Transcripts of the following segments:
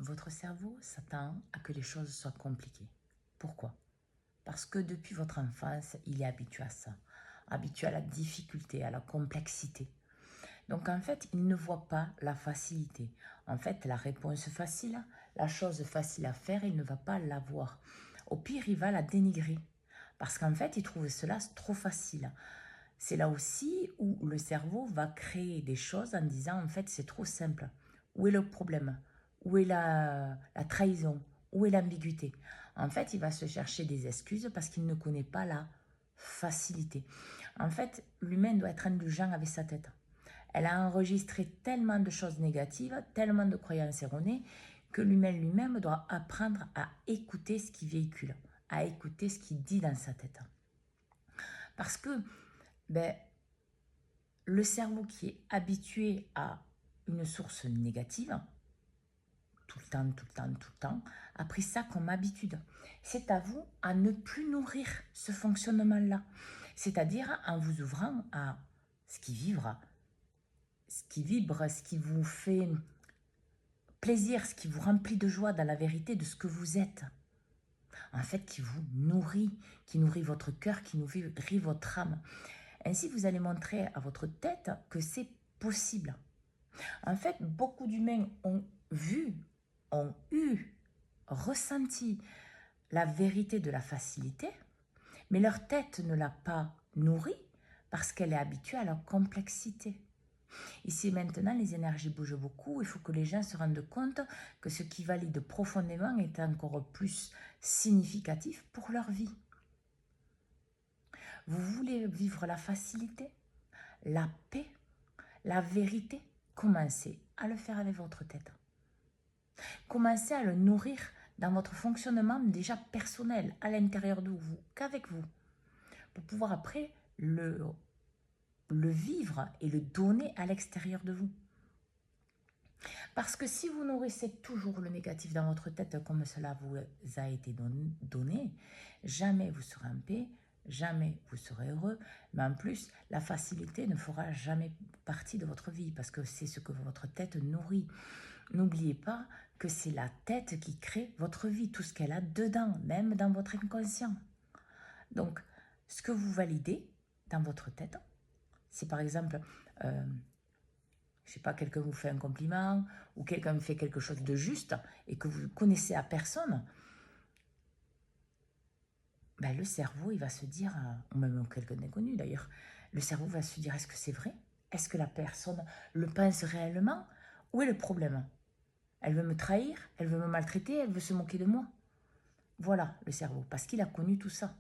votre cerveau s'attend à que les choses soient compliquées. Pourquoi? Parce que depuis votre enfance, il est habitué à ça, habitué à la difficulté, à la complexité. Donc en fait, il ne voit pas la facilité. En fait, la réponse facile, la chose facile à faire, il ne va pas l'avoir. Au pire, il va la dénigrer. Parce qu'en fait, il trouve cela trop facile. C'est là aussi où le cerveau va créer des choses en disant en fait c'est trop simple. Où est le problème? Où est la trahison? Où est l'ambiguïté? En fait, il va se chercher des excuses parce qu'il ne connaît pas la facilité. En fait, l'humain doit être indulgent avec sa tête. Elle a enregistré tellement de choses négatives, tellement de croyances erronées, que l'humain lui-même doit apprendre à écouter ce qu'il véhicule, à écouter ce qu'il dit dans sa tête. Parce que ben, le cerveau qui est habitué à une source négative, tout le temps, tout le temps, tout le temps, a pris ça comme habitude. C'est à vous à ne plus nourrir ce fonctionnement-là. C'est-à-dire en vous ouvrant à ce qui vibre, ce qui vous fait plaisir, ce qui vous remplit de joie dans la vérité de ce que vous êtes. En fait, qui vous nourrit, qui nourrit votre cœur, qui nourrit votre âme. Ainsi, vous allez montrer à votre tête que c'est possible. En fait, beaucoup d'humains ont vu, ont eu, ressenti la vérité de la facilité, mais leur tête ne l'a pas nourrie parce qu'elle est habituée à la complexité. Ici maintenant, les énergies bougent beaucoup. Il faut que les gens se rendent compte que ce qui valide profondément est encore plus significatif pour leur vie. Vous voulez vivre la facilité, la paix, la vérité? Commencez à le faire avec votre tête. Commencez à le nourrir dans votre fonctionnement déjà personnel, à l'intérieur de vous, qu'avec vous, pour pouvoir après le vivre et le donner à l'extérieur de vous. Parce que si vous nourrissez toujours le négatif dans votre tête comme cela vous a été donné, jamais vous serez en paix, jamais vous serez heureux, mais en plus, la facilité ne fera jamais partie de votre vie parce que c'est ce que votre tête nourrit. N'oubliez pas que c'est la tête qui crée votre vie, tout ce qu'elle a dedans, même dans votre inconscient. Donc, ce que vous validez dans votre tête, c'est par exemple, je ne sais pas, quelqu'un vous fait un compliment ou quelqu'un vous fait quelque chose de juste et que vous connaissez à personne, ben, le cerveau, il va se dire, ou même quelqu'un d'inconnu d'ailleurs, le cerveau va se dire, est-ce que c'est vrai? Est-ce que la personne le pense réellement? Où est le problème? Elle veut me trahir, elle veut me maltraiter, elle veut se moquer de moi. Voilà le cerveau, parce qu'il a connu tout ça.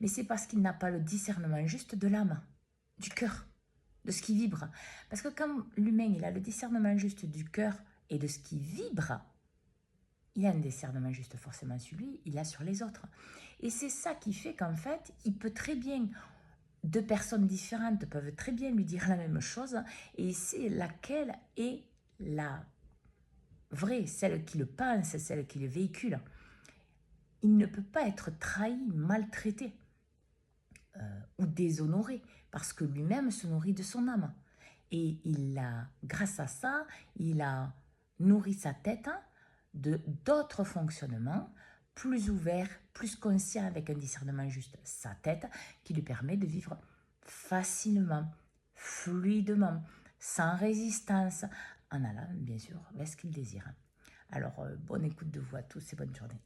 Mais c'est parce qu'il n'a pas le discernement juste de l'âme, du cœur, de ce qui vibre. Parce que quand l'humain il a le discernement juste du cœur et de ce qui vibre, il a un discernement juste forcément sur lui, il a sur les autres. Et c'est ça qui fait qu'en fait, il peut très bien, deux personnes différentes peuvent très bien lui dire la même chose, et c'est laquelle est la vraie, celle qui le pense, celle qui le véhicule. Il ne peut pas être trahi, maltraité ou déshonoré parce que lui-même se nourrit de son âme. Et il a, grâce à ça, il a nourri sa tête de d'autres fonctionnements plus ouverts, plus conscients avec un discernement juste. Sa tête qui lui permet de vivre facilement, fluidement, sans résistance, en allant bien sûr vers ce qu'il désire. Alors, bonne écoute de vous à tous et bonne journée.